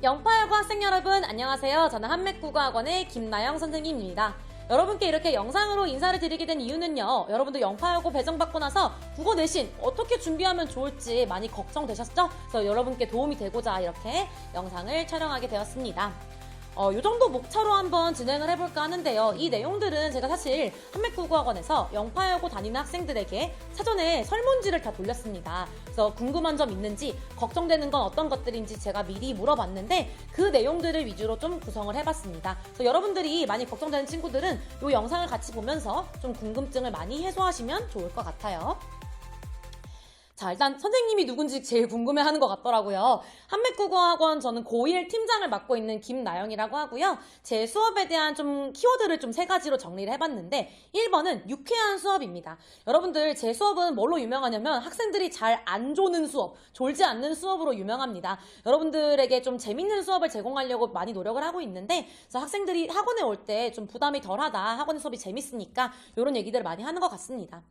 영파여고 학생 여러분 안녕하세요. 저는 한맥국어학원의 김나영 선생님입니다. 여러분께 이렇게 영상으로 인사를 드리게 된 이유는요. 여러분도 영파여고 배정받고 나서 국어 내신 어떻게 준비하면 좋을지 많이 걱정되셨죠? 그래서 여러분께 도움이 되고자 이렇게 영상을 촬영하게 되었습니다. 요 정도 목차로 한번 진행을 해볼까 하는데요. 이 내용들은 제가 사실 한맥국어학원에서 영파여고 다니는 학생들에게 사전에 설문지를 다 돌렸습니다. 그래서 궁금한 점 있는지, 걱정되는 건 어떤 것들인지 제가 미리 물어봤는데 그 내용들을 위주로 좀 구성을 해봤습니다. 그래서 여러분들이 많이 걱정되는 친구들은 이 영상을 같이 보면서 좀 궁금증을 많이 해소하시면 좋을 것 같아요. 자, 일단 선생님이 누군지 제일 궁금해하는 것 같더라고요. 한맥국어학원 저는 고1 팀장을 맡고 있는 김나영이라고 하고요. 제 수업에 대한 좀 키워드를 좀 세 가지로 정리를 해봤는데 1번은 유쾌한 수업입니다. 여러분들 제 수업은 뭘로 유명하냐면 학생들이 잘 안 조는 수업, 졸지 않는 수업으로 유명합니다. 여러분들에게 좀 재밌는 수업을 제공하려고 많이 노력을 하고 있는데 그래서 학생들이 학원에 올 때 좀 부담이 덜하다, 학원 수업이 재밌으니까 이런 얘기들을 많이 하는 것 같습니다.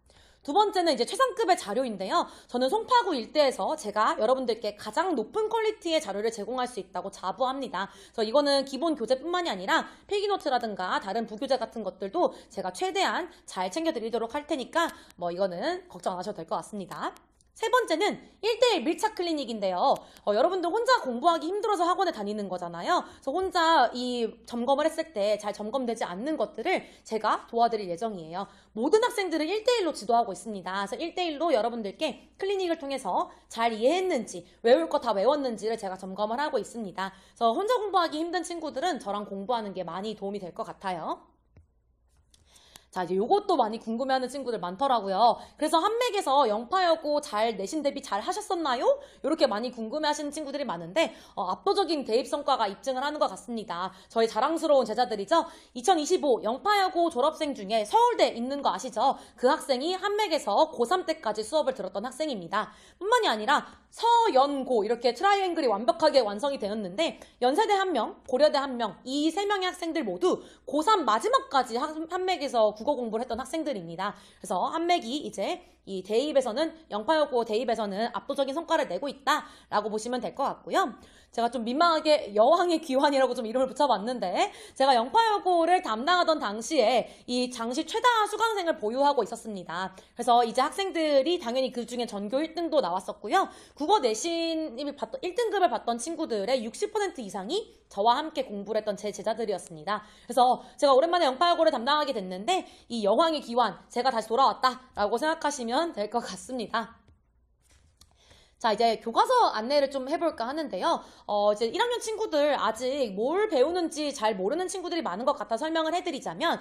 두 번째는 이제 최상급의 자료인데요. 저는 송파구 일대에서 제가 여러분들께 가장 높은 퀄리티의 자료를 제공할 수 있다고 자부합니다. 그래서 이거는 기본 교재뿐만이 아니라 필기노트라든가 다른 부교재 같은 것들도 제가 최대한 잘 챙겨드리도록 할 테니까 이거는 걱정 안 하셔도 될 것 같습니다. 세 번째는 1대1 밀착 클리닉인데요. 여러분들 혼자 공부하기 힘들어서 학원에 다니는 거잖아요. 그래서 혼자 이 점검을 했을 때 잘 점검되지 않는 것들을 제가 도와드릴 예정이에요. 모든 학생들을 1대1로 지도하고 있습니다. 그래서 1대1로 여러분들께 클리닉을 통해서 잘 이해했는지, 외울 거 다 외웠는지를 제가 점검을 하고 있습니다. 그래서 혼자 공부하기 힘든 친구들은 저랑 공부하는 게 많이 도움이 될 것 같아요. 자, 이제 요것도 많이 궁금해하는 친구들 많더라고요. 그래서 한맥에서 영파여고 잘 내신 대비 잘 하셨었나요? 이렇게 많이 궁금해하시는 친구들이 많은데 압도적인 대입 성과가 입증을 하는 것 같습니다. 저희 자랑스러운 제자들이죠. 2025 영파여고 졸업생 중에 서울대 있는 거 아시죠? 그 학생이 한맥에서 고3 때까지 수업을 들었던 학생입니다. 뿐만이 아니라 서연고 이렇게 트라이앵글이 완벽하게 완성이 되었는데 연세대 1명, 고려대 1명, 이 3명의 학생들 모두 고3 마지막까지 한맥에서 국어 공부를 했던 학생들입니다. 그래서 한맥이 이제 이 대입에서는 영파여고 대입에서는 압도적인 성과를 내고 있다라고 보시면 될 것 같고요. 제가 좀 민망하게 여왕의 귀환이라고 좀 이름을 붙여봤는데 제가 영파여고를 담당하던 당시에 이 당시 최다 수강생을 보유하고 있었습니다. 그래서 이제 학생들이 당연히 그 중에 전교 1등도 나왔었고요. 국어 내신을 받던 1등급을 받던 친구들의 60% 이상이 저와 함께 공부를 했던 제 제자들이었습니다. 그래서 제가 오랜만에 영파여고를 담당하게 됐는데 이 여왕의 기환, 제가 다시 돌아왔다라고 생각하시면 될 것 같습니다. 자, 이제 교과서 안내를 좀 해볼까 하는데요. 이제 1학년 친구들 아직 뭘 배우는지 잘 모르는 친구들이 많은 것 같아 설명을 해드리자면,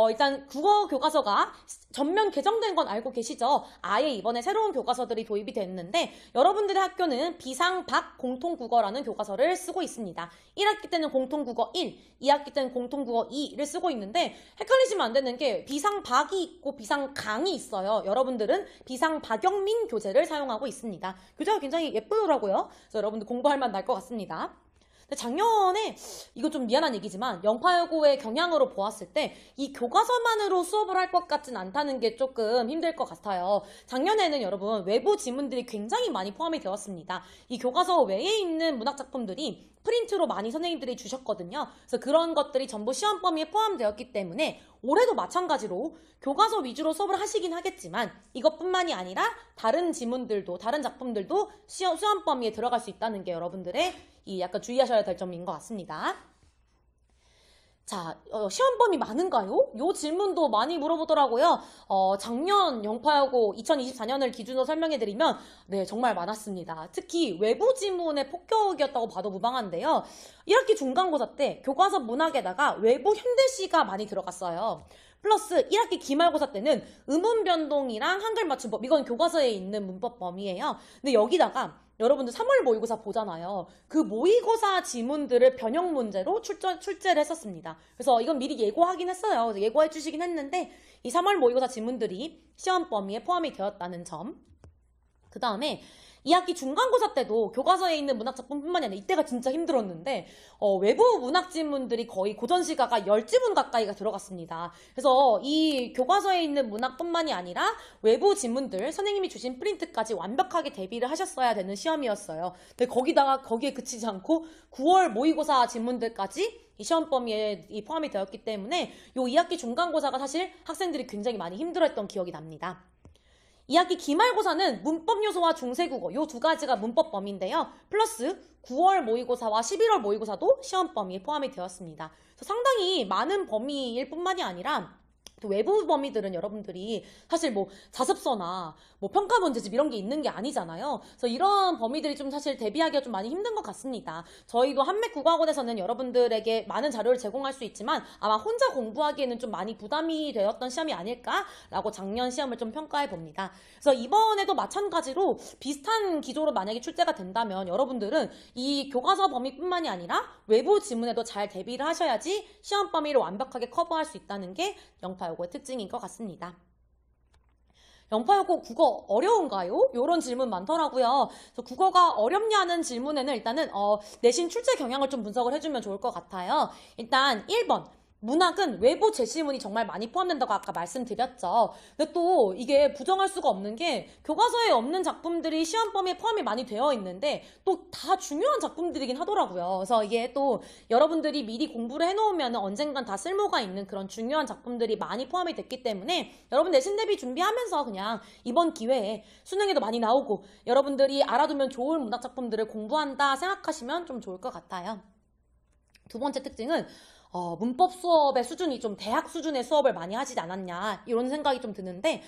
일단 국어 교과서가 전면 개정된 건 알고 계시죠? 아예 이번에 새로운 교과서들이 도입이 됐는데, 여러분들의 학교는 비상박 공통국어라는 교과서를 쓰고 있습니다. 1학기 때는 공통국어 1, 2학기 때는 공통국어 2를 쓰고 있는데, 헷갈리시면 안 되는 게 비상박이 있고 비상강이 있어요. 여러분들은 비상박영민 교재를 사용하고 있습니다. 교재가 굉장히 예쁘더라고요. 그래서 여러분들 공부할 맛 날 것 같습니다. 근데 작년에 이거 좀 미안한 얘기지만 영파여고의 경향으로 보았을 때 이 교과서만으로 수업을 할 것 같진 않다는 게 조금 힘들 것 같아요. 작년에는 여러분 외부 지문들이 굉장히 많이 포함이 되었습니다. 이 교과서 외에 있는 문학작품들이 프린트로 많이 선생님들이 주셨거든요. 그래서 그런 것들이 전부 시험 범위에 포함되었기 때문에 올해도 마찬가지로 교과서 위주로 수업을 하시긴 하겠지만 이것뿐만이 아니라 다른 지문들도, 다른 작품들도 시험 범위에 들어갈 수 있다는 게 여러분들의 이 약간 주의하셔야 될 점인 것 같습니다. 자, 시험 범위 많은가요? 요 질문도 많이 물어보더라고요. 작년 영파여고 2024년을 기준으로 설명해드리면 네, 정말 많았습니다. 특히 외부 지문의 폭격이었다고 봐도 무방한데요. 1학기 중간고사 때 교과서 문학에다가 외부 현대시가 많이 들어갔어요. 플러스 1학기 기말고사 때는 의문 변동이랑 한글 맞춤법, 이건 교과서에 있는 문법 범위예요. 근데 여기다가 여러분들 3월 모의고사 보잖아요. 그 모의고사 지문들을 변형 문제로 출제를 했었습니다. 그래서 이건 미리 예고하긴 했어요. 그래서 예고해 주시긴 했는데 이 3월 모의고사 지문들이 시험 범위에 포함이 되었다는 점. 그 다음에 2학기 중간고사 때도 교과서에 있는 문학작품뿐만이 아니라 이때가 진짜 힘들었는데 외부 문학지문들이 거의 고전시가가 10지문 가까이가 들어갔습니다. 그래서 이 교과서에 있는 문학뿐만이 아니라 외부 지문들 선생님이 주신 프린트까지 완벽하게 대비를 하셨어야 되는 시험이었어요. 근데 거기에 그치지 않고 9월 모의고사 지문들까지 이 시험 범위에 포함이 되었기 때문에 이 2학기 중간고사가 사실 학생들이 굉장히 많이 힘들어했던 기억이 납니다. 2학기 기말고사는 문법 요소와 중세국어 요 두 가지가 문법 범위인데요. 플러스 9월 모의고사와 11월 모의고사도 시험 범위에 포함이 되었습니다. 그래서 상당히 많은 범위일 뿐만이 아니라 또 외부 범위들은 여러분들이 사실 뭐 자습서나 뭐 평가 문제집 이런 게 있는 게 아니잖아요. 그래서 이런 범위들이 좀 사실 대비하기가 좀 많이 힘든 것 같습니다. 저희도 한맥국어학원에서는 여러분들에게 많은 자료를 제공할 수 있지만 아마 혼자 공부하기에는 좀 많이 부담이 되었던 시험이 아닐까라고 작년 시험을 좀 평가해 봅니다. 그래서 이번에도 마찬가지로 비슷한 기조로 만약에 출제가 된다면 여러분들은 이 교과서 범위뿐만이 아니라 외부 지문에도 잘 대비를 하셔야지 시험 범위를 완벽하게 커버할 수 있다는 게 영파여고의 특징인 것 같습니다. 영파여고 국어 어려운가요? 이런 질문 많더라고요. 그래서 국어가 어렵냐는 질문에는 일단은 내신 출제 경향을 좀 분석을 해주면 좋을 것 같아요. 일단 1번. 문학은 외부 제시문이 정말 많이 포함된다고 아까 말씀드렸죠. 근데 또 이게 부정할 수가 없는 게 교과서에 없는 작품들이 시험 범위에 포함이 많이 되어 있는데 또 다 중요한 작품들이긴 하더라고요. 그래서 이게 또 여러분들이 미리 공부를 해놓으면 언젠간 다 쓸모가 있는 그런 중요한 작품들이 많이 포함이 됐기 때문에 여러분 내신 대비 준비하면서 그냥 이번 기회에 수능에도 많이 나오고 여러분들이 알아두면 좋은 문학 작품들을 공부한다 생각하시면 좀 좋을 것 같아요. 두 번째 특징은 문법 수업의 수준이 좀 대학 수준의 수업을 많이 하지 않았냐 이런 생각이 좀 드는데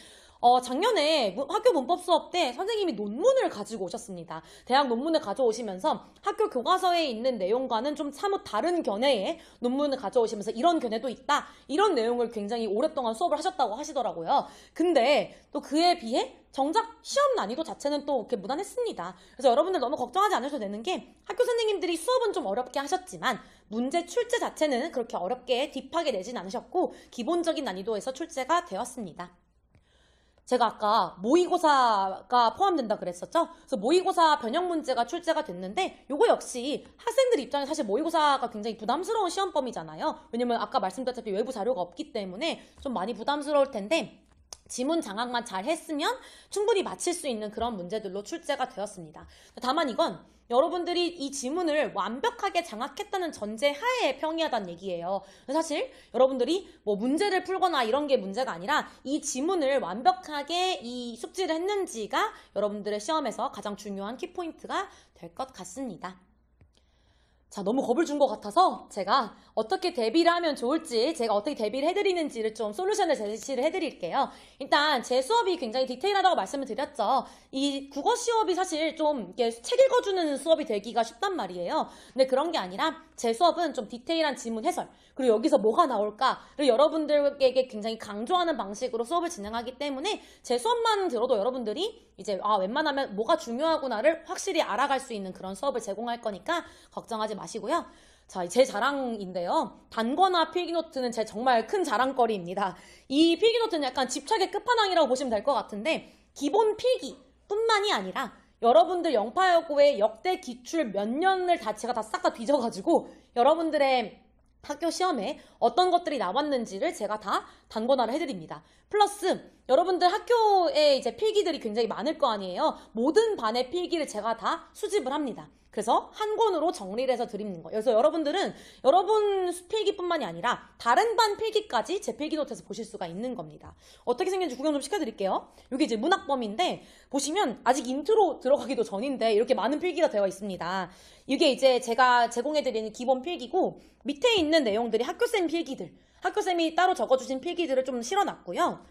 작년에 학교 문법 수업 때 선생님이 논문을 가지고 오셨습니다. 대학 논문을 가져오시면서 학교 교과서에 있는 내용과는 좀 사뭇 다른 견해의 논문을 가져오시면서 이런 견해도 있다. 이런 내용을 굉장히 오랫동안 수업을 하셨다고 하시더라고요. 근데 또 그에 비해 정작 시험 난이도 자체는 또 이렇게 무난했습니다. 그래서 여러분들 너무 걱정하지 않으셔도 되는 게 학교 선생님들이 수업은 좀 어렵게 하셨지만 문제 출제 자체는 그렇게 어렵게 딥하게 내진 않으셨고 기본적인 난이도에서 출제가 되었습니다. 제가 아까 모의고사가 포함된다 그랬었죠? 그래서 모의고사 변형 문제가 출제가 됐는데 요거 역시 학생들 입장에 사실 모의고사가 굉장히 부담스러운 시험 범위잖아요. 왜냐면 아까 말씀드렸다시피 외부 자료가 없기 때문에 좀 많이 부담스러울 텐데 지문 장악만 잘 했으면 충분히 맞힐 수 있는 그런 문제들로 출제가 되었습니다. 다만 이건 여러분들이 이 지문을 완벽하게 장악했다는 전제 하에 평이하다는 얘기예요. 사실 여러분들이 뭐 문제를 풀거나 이런 게 문제가 아니라 이 지문을 완벽하게 이 숙지를 했는지가 여러분들의 시험에서 가장 중요한 키포인트가 될 것 같습니다. 자, 너무 겁을 준 것 같아서 제가 어떻게 대비를 하면 좋을지, 제가 어떻게 대비를 해드리는지를 좀 솔루션을 제시를 해드릴게요. 일단 제 수업이 굉장히 디테일하다고 말씀을 드렸죠. 이 국어 시험이 사실 좀 이게 책 읽어주는 수업이 되기가 쉽단 말이에요. 근데 그런 게 아니라 제 수업은 좀 디테일한 지문 해설, 그리고 여기서 뭐가 나올까를 여러분들에게 굉장히 강조하는 방식으로 수업을 진행하기 때문에 제 수업만 들어도 여러분들이 이제 웬만하면 뭐가 중요하구나를 확실히 알아갈 수 있는 그런 수업을 제공할 거니까 걱정하지 마시고요. 자, 제 자랑인데요. 단거나 필기노트는 제 정말 큰 자랑거리입니다. 이 필기노트는 약간 집착의 끝판왕이라고 보시면 될 것 같은데 기본 필기뿐만이 아니라 여러분들 영파여고의 역대 기출 몇 년을 제가 다 싹 다 뒤져가지고 여러분들의 학교 시험에 어떤 것들이 나왔는지를 제가 다 단권화를 해드립니다. 플러스 여러분들 학교에 이제 필기들이 굉장히 많을 거 아니에요. 모든 반의 필기를 제가 다 수집을 합니다. 그래서 한 권으로 정리를 해서 드리는 거예요. 그래서 여러분들은 여러분 필기뿐만이 아니라 다른 반 필기까지 제 필기노트에서 보실 수가 있는 겁니다. 어떻게 생겼는지 구경 좀 시켜드릴게요. 여기 이제 문학범인데 보시면 아직 인트로 들어가기도 전인데 이렇게 많은 필기가 되어 있습니다. 이게 이제 제가 제공해드리는 기본 필기고 밑에 있는 내용들이 학교쌤 필기들, 학교쌤이 따로 적어주신 필기들을 좀 실어놨고요.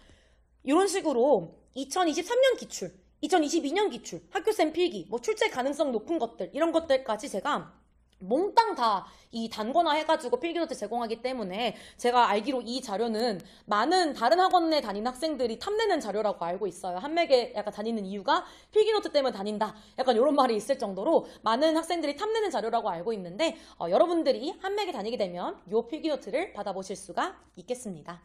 이런 식으로 2023년 기출, 2022년 기출, 학교쌤 필기, 뭐 출제 가능성 높은 것들 이런 것들까지 제가 몽땅 다 이 단권화 해가지고 필기노트 제공하기 때문에 제가 알기로 이 자료는 많은 다른 학원에 다니는 학생들이 탐내는 자료라고 알고 있어요. 한맥에 약간 다니는 이유가 필기노트 때문에 다닌다. 약간 이런 말이 있을 정도로 많은 학생들이 탐내는 자료라고 알고 있는데 여러분들이 한맥에 다니게 되면 이 필기노트를 받아보실 수가 있겠습니다.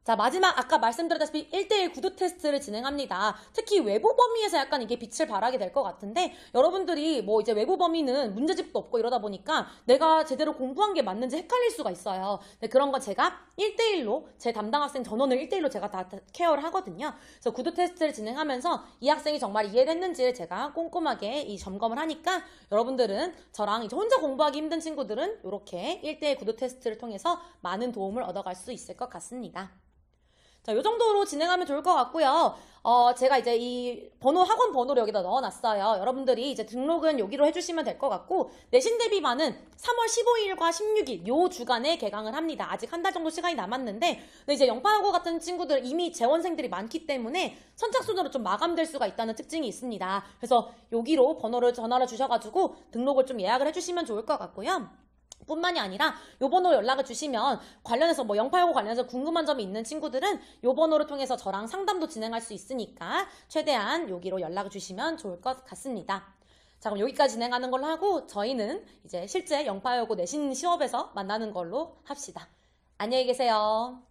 자, 마지막 아까 말씀드렸다시피 1대1 구두 테스트를 진행합니다. 특히 외부 범위에서 약간 이게 빛을 발하게 될 것 같은데 여러분들이 뭐 이제 외부 범위는 문제집도 없고 이러다 보니까 내가 제대로 공부한 게 맞는지 헷갈릴 수가 있어요. 근데 그런 건 제가 1대1로 제 담당 학생 전원을 1대1로 제가 다 케어를 하거든요. 그래서 구두 테스트를 진행하면서 이 학생이 정말 이해를 했는지를 제가 꼼꼼하게 이 점검을 하니까 여러분들은 저랑 이제 혼자 공부하기 힘든 친구들은 이렇게 1대1 구두 테스트를 통해서 많은 도움을 얻어갈 수 있을 것 같습니다. 자, 요 정도로 진행하면 좋을 것 같고요. 제가 이제 이 학원 번호를 여기다 넣어놨어요. 여러분들이 이제 등록은 여기로 해주시면 될 것 같고, 내신 대비반은 3월 15일과 16일 요 주간에 개강을 합니다. 아직 한 달 정도 시간이 남았는데, 근데 이제 영파여고 같은 친구들 이미 재원생들이 많기 때문에 선착순으로 좀 마감될 수가 있다는 특징이 있습니다. 그래서 여기로 전화를 주셔가지고 등록을 좀 예약을 해주시면 좋을 것 같고요. 뿐만이 아니라 요 번호로 연락을 주시면 관련해서 뭐 영파여고 관련해서 궁금한 점이 있는 친구들은 요 번호를 통해서 저랑 상담도 진행할 수 있으니까 최대한 여기로 연락을 주시면 좋을 것 같습니다. 자, 그럼 여기까지 진행하는 걸로 하고 저희는 이제 실제 영파여고 내신 시험에서 만나는 걸로 합시다. 안녕히 계세요.